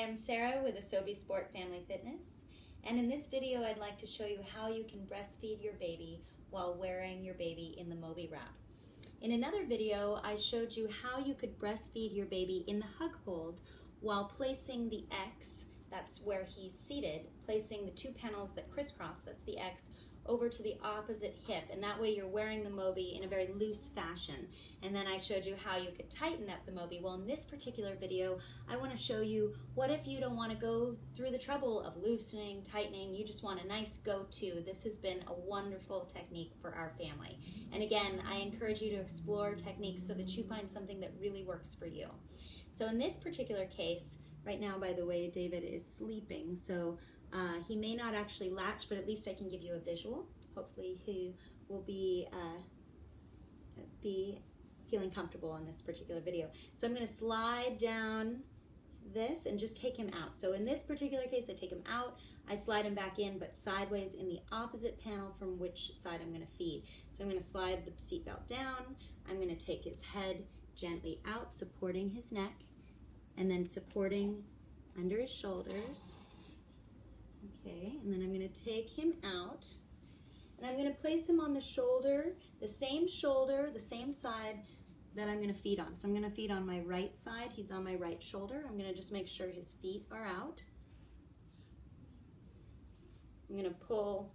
I'm Sarah with Asobi Sport Family Fitness, and in this video I'd like to show you how you can breastfeed your baby while wearing your baby in the Moby wrap. In another video I showed you how you could breastfeed your baby in the hug hold while placing the X, that's where he's seated, placing the two panels that crisscross, that's the X, over to the opposite hip, and that way you're wearing the Moby in a very loose fashion. And then I showed you how you could tighten up the Moby. Well, in this particular video, I want to show you what if you don't want to go through the trouble of loosening, tightening, you just want a nice go-to. This has been a wonderful technique for our family. And again, I encourage you to explore techniques so that you find something that really works for you. So in this particular case, right now, by the way, David is sleeping, so he may not actually latch, but at least I can give you a visual. Hopefully he will be feeling comfortable in this particular video. So I'm going to slide down this and just take him out. So in this particular case, I take him out, I slide him back in, but sideways in the opposite panel from which side I'm going to feed. So I'm going to slide the seatbelt down, I'm going to take his head gently out, supporting his neck, and then supporting under his shoulders. Okay, and then I'm going to take him out, and I'm going to place him on the shoulder, the same side that I'm going to feed on. So I'm going to feed on my right side. He's on my right shoulder. I'm going to just make sure his feet are out. I'm going to pull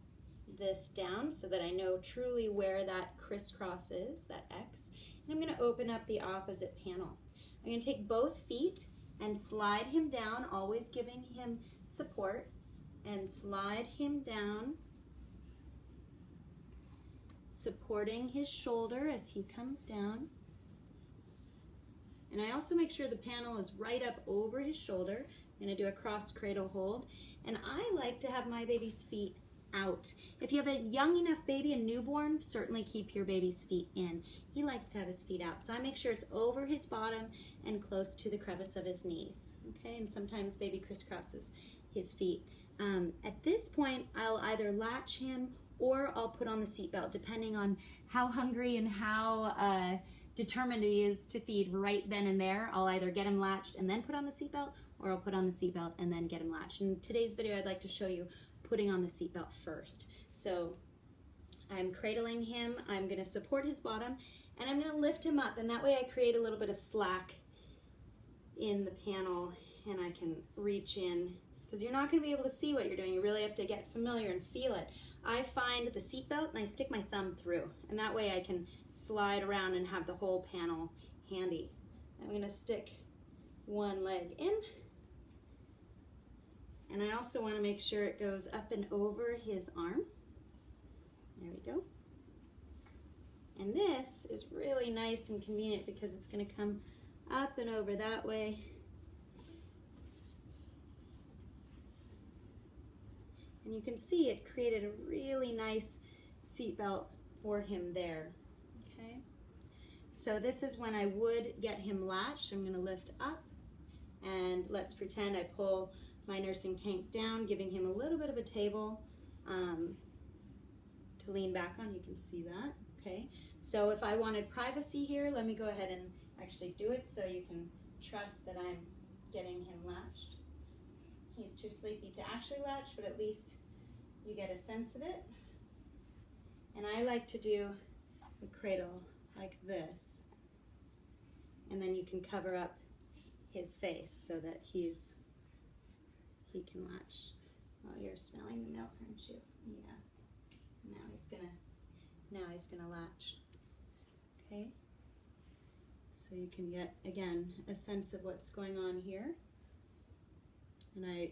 this down so that I know truly where that crisscross is, that X, and I'm going to open up the opposite panel. I'm going to take both feet and slide him down, always giving him support, and slide him down, supporting his shoulder as he comes down. And I also make sure the panel is right up over his shoulder. I'm going to do a cross cradle hold, and I like to have my baby's feet out. If you have a young enough baby, a newborn, certainly keep your baby's feet in. He likes to have his feet out, so I make sure it's over his bottom and close to the crevice of his knees. Okay, and sometimes baby crisscrosses his feet. At this point, I'll either latch him or I'll put on the seatbelt, depending on how hungry and how determined he is to feed right then and there. I'll either get him latched and then put on the seatbelt, or I'll put on the seatbelt and then get him latched. In today's video, I'd like to show you putting on the seatbelt first. So I'm cradling him, I'm going to support his bottom, and I'm going to lift him up, and that way I create a little bit of slack in the panel, and I can reach in, because you're not going to be able to see what you're doing. You really have to get familiar and feel it. I find the seatbelt and I stick my thumb through, and that way I can slide around and have the whole panel handy. I'm going to stick one leg in, and I also want to make sure it goes up and over his arm. There we go. And this is really nice and convenient because it's going to come up and over that way. And you can see it created a really nice seatbelt for him there. Okay. So this is when I would get him latched. I'm going to lift up, and let's pretend I pull my nursing tank down, giving him a little bit of a table to lean back on. You can see that. Okay. So if I wanted privacy here, let me go ahead and actually do it so you can trust that I'm getting him latched. He's too sleepy to actually latch, but at least you get a sense of it. And I like to do the cradle like this. And then you can cover up his face so that he can latch. Oh, you're smelling the milk, aren't you? Yeah. So now he's gonna latch. Okay. So you can get, again, a sense of what's going on here. And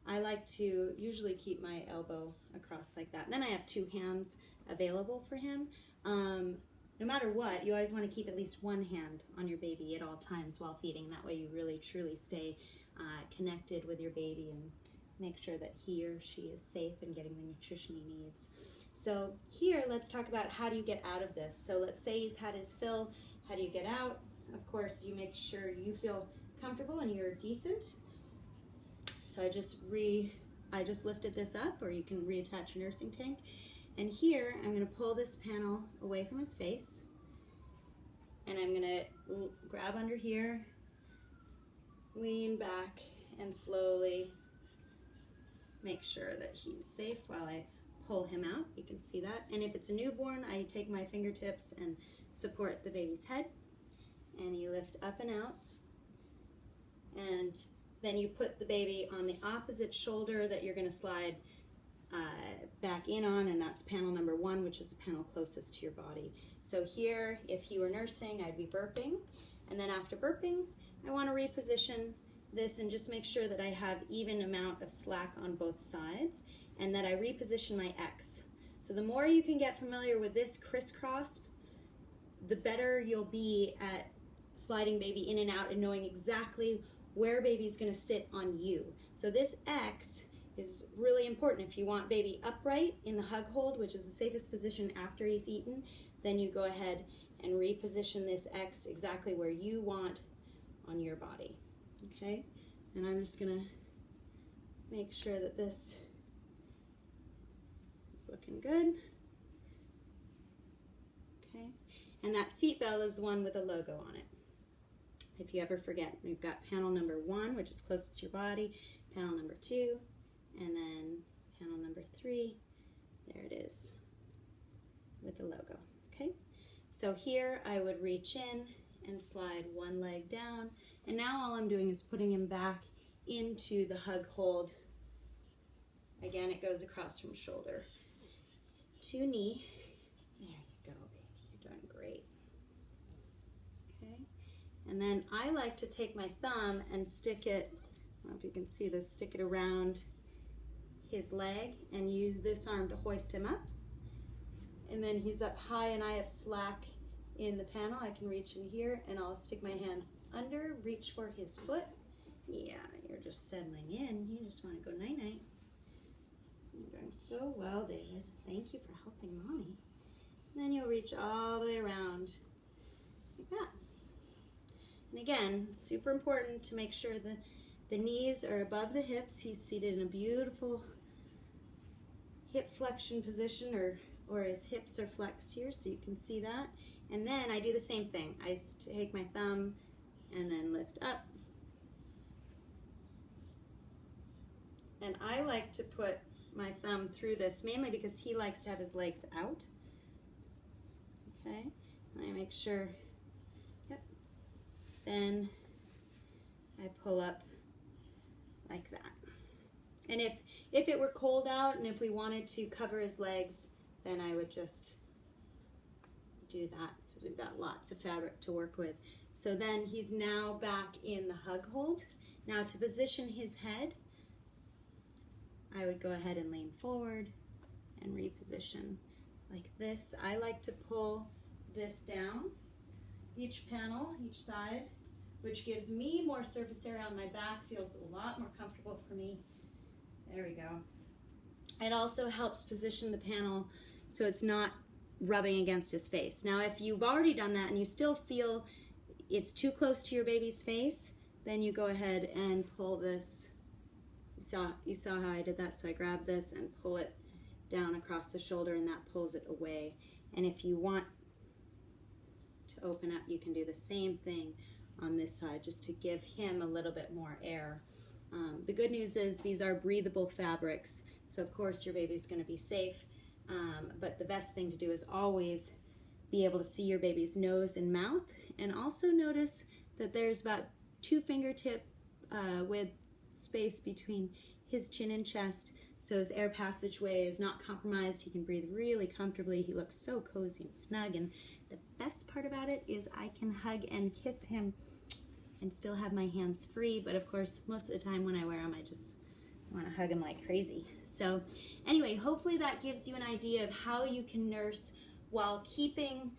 I like to usually keep my elbow across like that. And then I have two hands available for him. No matter what, you always want to keep at least one hand on your baby at all times while feeding. That way you really truly stay connected with your baby and make sure that he or she is safe and getting the nutrition he needs. So here, let's talk about how do you get out of this. So let's say he's had his fill. How do you get out? Of course, you make sure you feel comfortable and you're decent. So I just lifted this up, or you can reattach your nursing tank. And here, I'm going to pull this panel away from his face, and I'm going to grab under here, lean back, and slowly make sure that he's safe while I pull him out. You can see that. And if it's a newborn, I take my fingertips and support the baby's head, and you lift up and out. And then you put the baby on the opposite shoulder that you're going to slide back in on, and that's panel number 1, which is the panel closest to your body. So here, if you were nursing, I'd be burping, and then after burping, I want to reposition this and just make sure that I have even amount of slack on both sides, and that I reposition my X. So the more you can get familiar with this crisscross, the better you'll be at sliding baby in and out and knowing exactly where baby's going to sit on you. So this X is really important. If you want baby upright in the hug hold, which is the safest position after he's eaten, then you go ahead and reposition this X exactly where you want on your body. Okay? And I'm just going to make sure that this is looking good. Okay? And that seat belt is the one with a logo on it. If you ever forget, we've got panel number 1, which is closest to your body, panel number 2, and then panel number 3, there it is, with the logo, okay? So here I would reach in and slide one leg down, and now all I'm doing is putting him back into the hug hold. Again, it goes across from shoulder to knee. There you go, baby, you're doing great. Okay, and then I like to take my thumb and stick it, I don't know if you can see this, stick it around his leg and use this arm to hoist him up. And then he's up high and I have slack in the panel. I can reach in here and I'll stick my hand under, reach for his foot. Yeah, you're just settling in. You just want to go night-night. You're doing so well, David. Thank you for helping Mommy. And then you'll reach all the way around like that. And again, super important to make sure that the knees are above the hips. He's seated in a beautiful hip flexion position, or his hips are flexed here, so you can see that. And then I do the same thing. I take my thumb and then lift up. And I like to put my thumb through this, mainly because he likes to have his legs out. Okay, and I make sure, yep. Then I pull up like that. And if it were cold out and if we wanted to cover his legs, then I would just do that, because we've got lots of fabric to work with. So then he's now back in the hug hold. Now to position his head, I would go ahead and lean forward and reposition like this. I like to pull this down, each panel, each side, which gives me more surface area on my back, feels a lot more comfortable for me. There we go. It also helps position the panel so it's not rubbing against his face. Now, if you've already done that and you still feel it's too close to your baby's face, then you go ahead and pull this. You saw how I did that, so I grab this and pull it down across the shoulder, and that pulls it away. And if you want to open up, you can do the same thing on this side, just to give him a little bit more air. The good news is these are breathable fabrics, so of course your baby's going to be safe, but the best thing to do is always be able to see your baby's nose and mouth, and also notice that there's about 2 fingertip width space between his chin and chest, so his air passageway is not compromised. He can breathe really comfortably. He looks so cozy and snug, and the best part about it is I can hug and kiss him and still have my hands free, but of course most of the time when I wear them I just want to hug him like crazy. So anyway, hopefully that gives you an idea of how you can nurse while keeping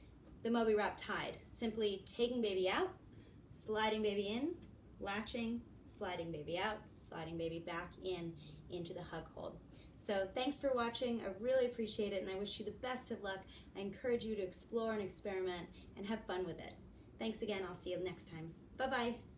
the Moby wrap tied. Simply taking baby out, sliding baby in, latching, sliding baby out, sliding baby back in into the hug hold. So thanks for watching. I really appreciate it, and I wish you the best of luck. I encourage you to explore and experiment and have fun with it. Thanks again. I'll see you next time. Bye-bye.